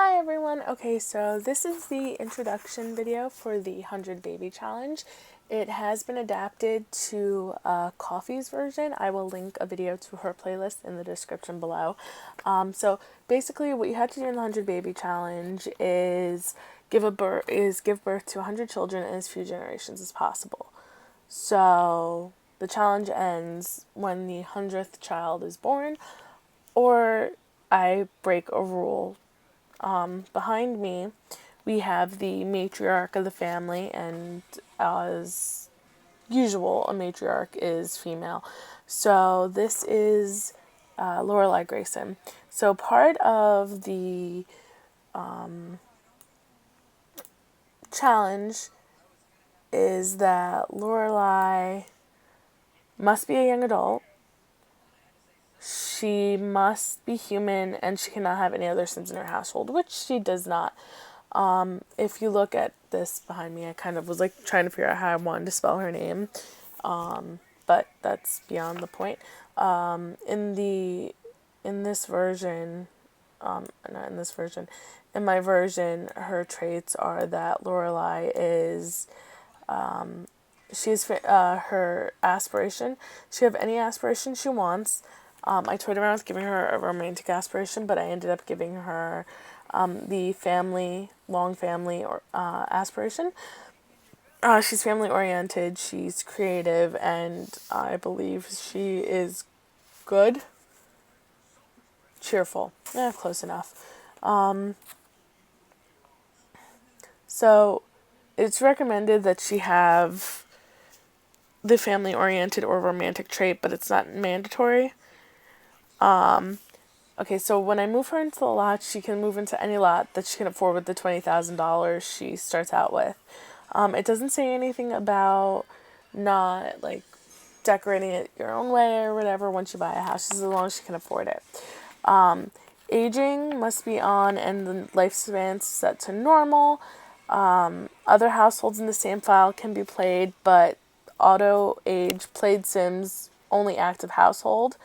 Hi everyone. Okay, so this is the introduction video for the 100 Baby Challenge. It has been adapted to Coffee's version. I will link a video to her playlist in the description below. So basically what you have to do in the 100 Baby Challenge is give birth to 100 children in as few generations as possible. So the challenge ends when the 100th child is born, or I break a rule. Behind me, we have the matriarch of the family, and as usual, a matriarch is female. So this is Lorelai Grayson. So part of the challenge is that Lorelai must be a young adult. She must be human, and she cannot have any other Sims in her household, which she does not. If you look at this behind me, I kind of was like trying to figure out how I wanted to spell her name, but that's beyond the point. In this version, not in this version, in my version, her traits are that Lorelai is she's her aspiration. She have any aspiration she wants. I toyed around with giving her a romantic aspiration, but I ended up giving her the long family or aspiration. She's family oriented. She's creative, and I believe she is good, cheerful. Close enough. So it's recommended that she have the family oriented or romantic trait, but it's not mandatory. Okay, so when I move her into the lot, she can move into any lot that she can afford with the $20,000 she starts out with. It doesn't say anything about not like decorating it your own way or whatever once you buy a house, as long as she can afford it. Aging must be on and the lifespan set to normal. Other households in the same file can be played, but auto age played Sims only active household.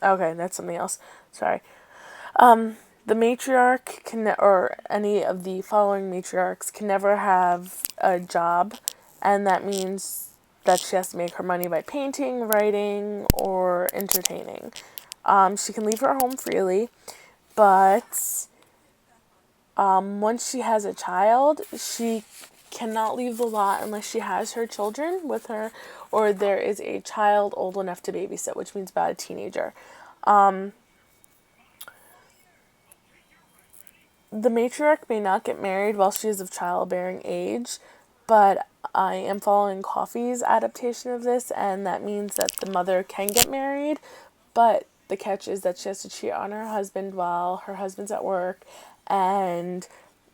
Okay, that's something else. Sorry. The matriarch or any of the following matriarchs can never have a job, and that means that she has to make her money by painting, writing, or entertaining. She can leave her home freely, but once she has a child, she cannot leave the lot unless she has her children with her, or there is a child old enough to babysit, which means about a teenager. The matriarch may not get married while she is of childbearing age, but I am following Coffee's adaptation of this, and that means that the mother can get married, but the catch is that she has to cheat on her husband while her husband's at work, and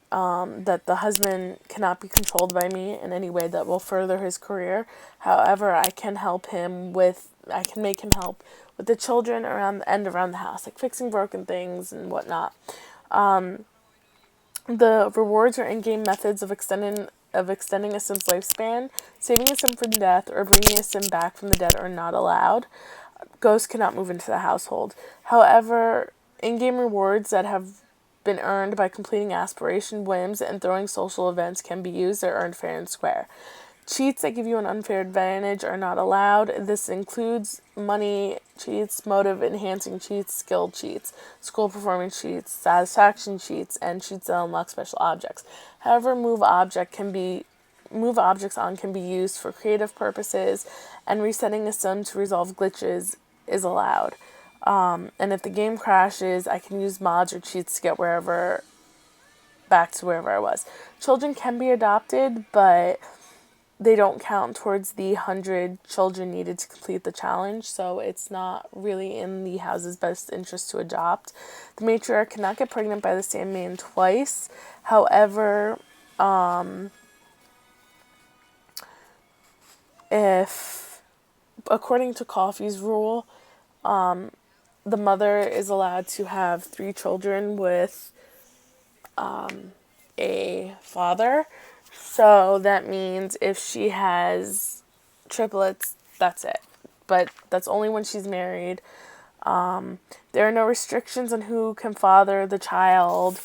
that the husband cannot be controlled by me in any way that will further his career. However, I can make him help with the children around the house, like fixing broken things and whatnot. The rewards are in-game methods of extending a Sim's lifespan. Saving a Sim from death or bringing a Sim back from the dead are not allowed. Ghosts cannot move into the household. However, in-game rewards that have been earned by completing aspiration whims and throwing social events can be used. They're earned fair and square. Cheats that give you an unfair advantage are not allowed. This includes money cheats, motive enhancing cheats, skill cheats, school performance cheats, satisfaction cheats, and cheats that unlock special objects. However, move objects on can be used for creative purposes, and resetting a sim to resolve glitches is allowed. And if the game crashes, I can use mods or cheats to get back to wherever I was. Children can be adopted, but they don't count towards the 100 children needed to complete the challenge, so it's not really in the house's best interest to adopt. The matriarch cannot get pregnant by the same man twice. However, if, according to Coffee's rule, the mother is allowed to have 3 children with a father. So that means if she has triplets, that's it. but that's only when she's married. There are no restrictions on who can father the child.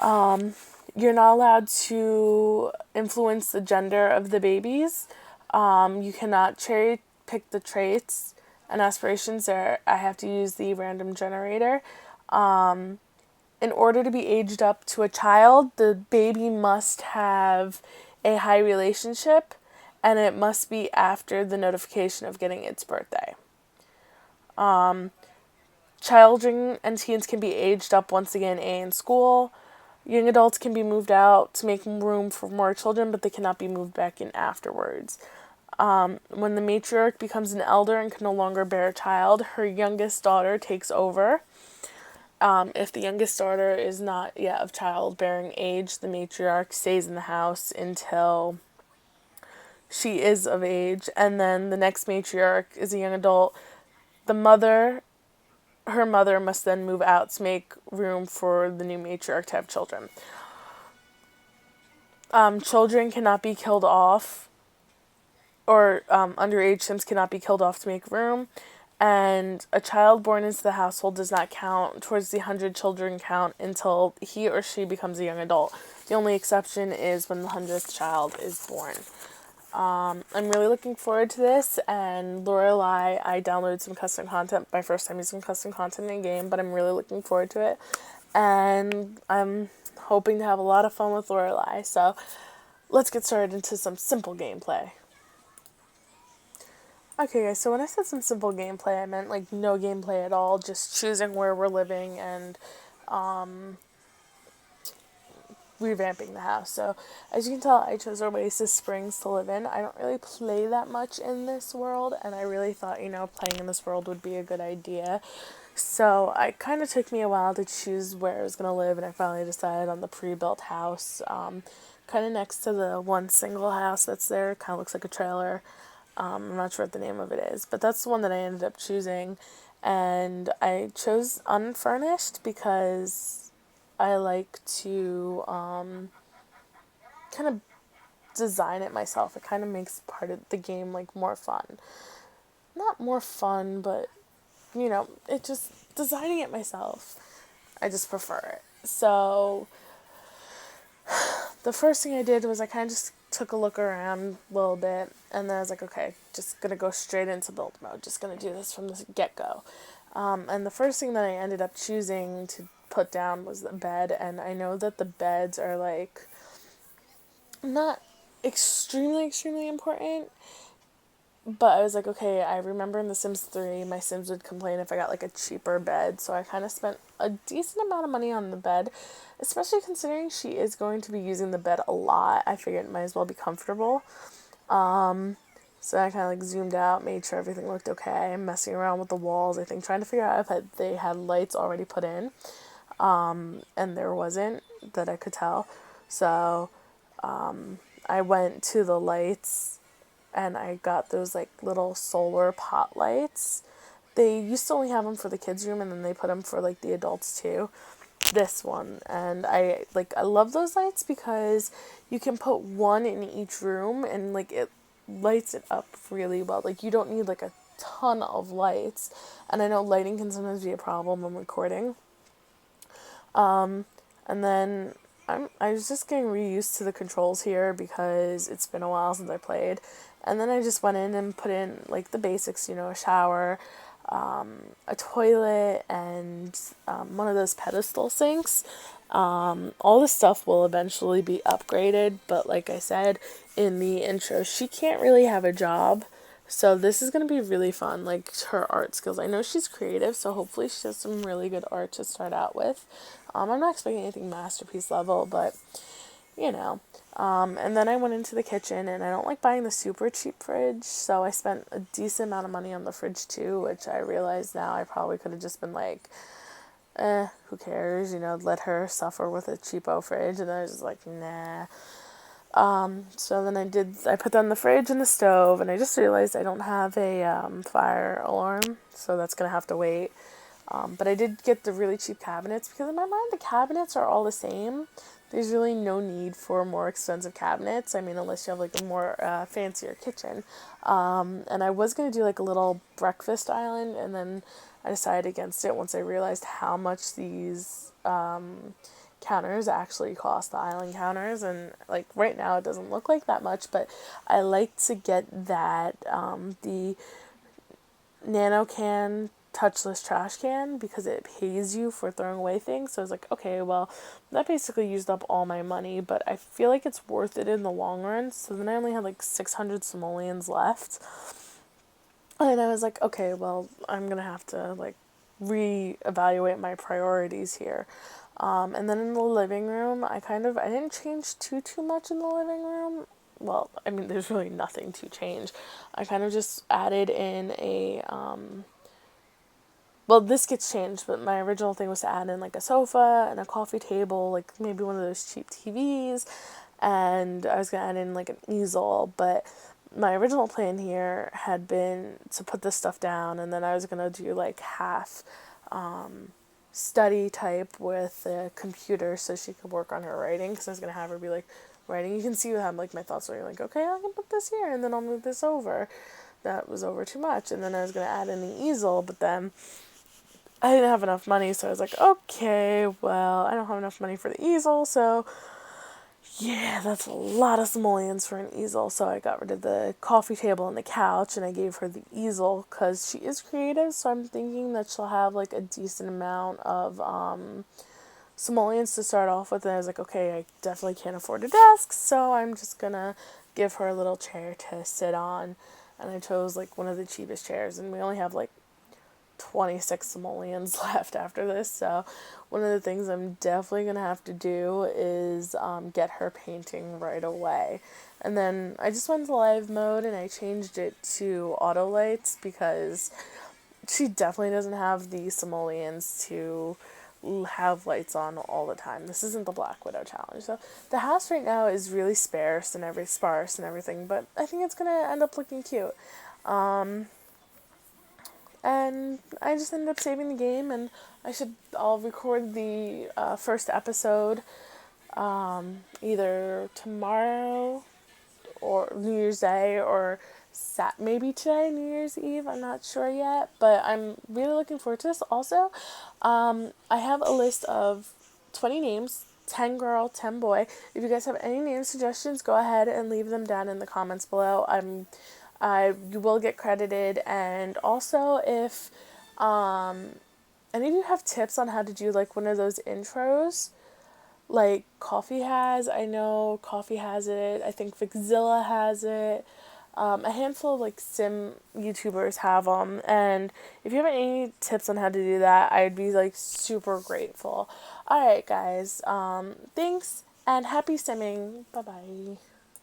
You're not allowed to influence the gender of the babies. You cannot cherry pick the traits and aspirations. There, I have to use the random generator. In order to be aged up to a child, the baby must have a high relationship, and it must be after the notification of getting its birthday. Children and teens can be aged up once again in school. Young adults can be moved out to make room for more children, but they cannot be moved back in afterwards. When the matriarch becomes an elder and can no longer bear a child, her youngest daughter takes over. If the youngest daughter is not yet of childbearing age, the matriarch stays in the house until she is of age, and then the next matriarch is a young adult. Her mother must then move out to make room for the new matriarch to have children. Children cannot be killed off, or underage Sims cannot be killed off to make room, and a child born into the household does not count towards the 100 children count until he or she becomes a young adult. The only exception is when the 100th child is born. I'm really looking forward to this, and Lorelai, I downloaded some custom content, my first time using custom content in a game, but I'm really looking forward to it, and I'm hoping to have a lot of fun with Lorelai, so let's get started into some simple gameplay. Okay guys, so when I said some simple gameplay, I meant like no gameplay at all, just choosing where we're living and revamping the house. So as you can tell, I chose Oasis Springs to live in. I don't really play that much in this world, and I really thought, playing in this world would be a good idea. So it kind of took me a while to choose where I was going to live, and I finally decided on the pre-built house, kind of next to the one single house that's there. Kind of looks like a trailer. I'm not sure what the name of it is, but that's the one that I ended up choosing. And I chose unfurnished because I like to kind of design it myself. It kind of makes part of the game like more fun. Not more fun, but it just designing it myself. I just prefer it. So the first thing I did was I kind of just took a look around a little bit, and then I was like, okay, just gonna go straight into build mode. Just gonna do this from the get-go. And the first thing that I ended up choosing to put down was the bed, and I know that the beds are like not extremely important, but I was like, okay, I remember in The Sims 3 my Sims would complain if I got like a cheaper bed, so I kind of spent a decent amount of money on the bed, especially considering she is going to be using the bed a lot. I figured it might as well be comfortable. So I kind of like zoomed out, made sure everything looked okay, messing around with the walls, I think, trying to figure out if they had lights already put in. And there wasn't, that I could tell. So I went to the lights, and I got those like little solar pot lights. They used to only have them for the kids' room, and then they put them for like the adults too. This one, and I love those lights because you can put one in each room, and like it lights it up really well. Like you don't need like a ton of lights, and I know lighting can sometimes be a problem when recording. And then I was just getting reused to the controls here because it's been a while since I played. And then I just went in and put in like the basics, a shower, a toilet, and one of those pedestal sinks. All this stuff will eventually be upgraded, but like I said in the intro, she can't really have a job. So this is going to be really fun, like her art skills. I know she's creative, so hopefully she has some really good art to start out with. I'm not expecting anything masterpiece level, but, and then I went into the kitchen, and I don't like buying the super cheap fridge, so I spent a decent amount of money on the fridge too, which I realize now I probably could have just been like, who cares, let her suffer with a cheapo fridge, and I was just like, nah. So then I put down the fridge and the stove, and I just realized I don't have a fire alarm, so that's gonna have to wait. But I did get the really cheap cabinets because in my mind the cabinets are all the same. there's really no need for more expensive cabinets. I mean, unless you have like a more fancier kitchen. And I was gonna do like a little breakfast island, and then I decided against it once I realized how much these counters actually cost, the island counters. And like right now it doesn't look like that much, but I like to get that the nano can touchless trash can because it pays you for throwing away things. So I was like, okay, well, that basically used up all my money, but I feel like it's worth it in the long run. So then I only had like 600 simoleons left. And I was like, okay, well, I'm going to have to like reevaluate my priorities here. And then in the living room, I didn't change too much in the living room. Well, I mean, there's really nothing to change. I kind of just added in a well, this gets changed, but my original thing was to add in like a sofa and a coffee table, like maybe one of those cheap TVs, and I was gonna add in like an easel, but my original plan here had been to put this stuff down, and then I was gonna do like half study type with a computer so she could work on her writing, because I was gonna have her be like writing. You can see how like my thoughts were like, okay, I can put this here, and then I'll move this over. That was over too much, and then I was gonna add in the easel, but then I didn't have enough money, so I was like, okay, well, I don't have enough money for the easel, so yeah, that's a lot of simoleons for an easel. So I got rid of the coffee table and the couch, and I gave her the easel because she is creative, so I'm thinking that she'll have like a decent amount of simoleons to start off with. And I was like, okay, I definitely can't afford a desk, so I'm just gonna give her a little chair to sit on. And I chose like one of the cheapest chairs, and we only have like 26 simoleons left after this. So one of the things I'm definitely gonna have to do is get her painting right away. And then I just went to live mode and I changed it to auto lights because she definitely doesn't have the simoleons to have lights on all the time. This isn't the Black Widow challenge. So the house right now is really sparse and everything, but I think it's gonna end up looking cute. And I just ended up saving the game, and I'll record the first episode either tomorrow or New Year's Day, or maybe today, New Year's Eve. I'm not sure yet, but I'm really looking forward to this. Also, I have a list of 20 names, 10 girl, 10 boy. If you guys have any name suggestions, go ahead and leave them down in the comments below. You will get credited. And also, if any of you have tips on how to do like one of those intros, like I know Coffee has it, I think Vixzilla has it, a handful of like sim YouTubers have them, and if you have any tips on how to do that, I'd be like super grateful. Alright guys, thanks and happy simming. Bye bye.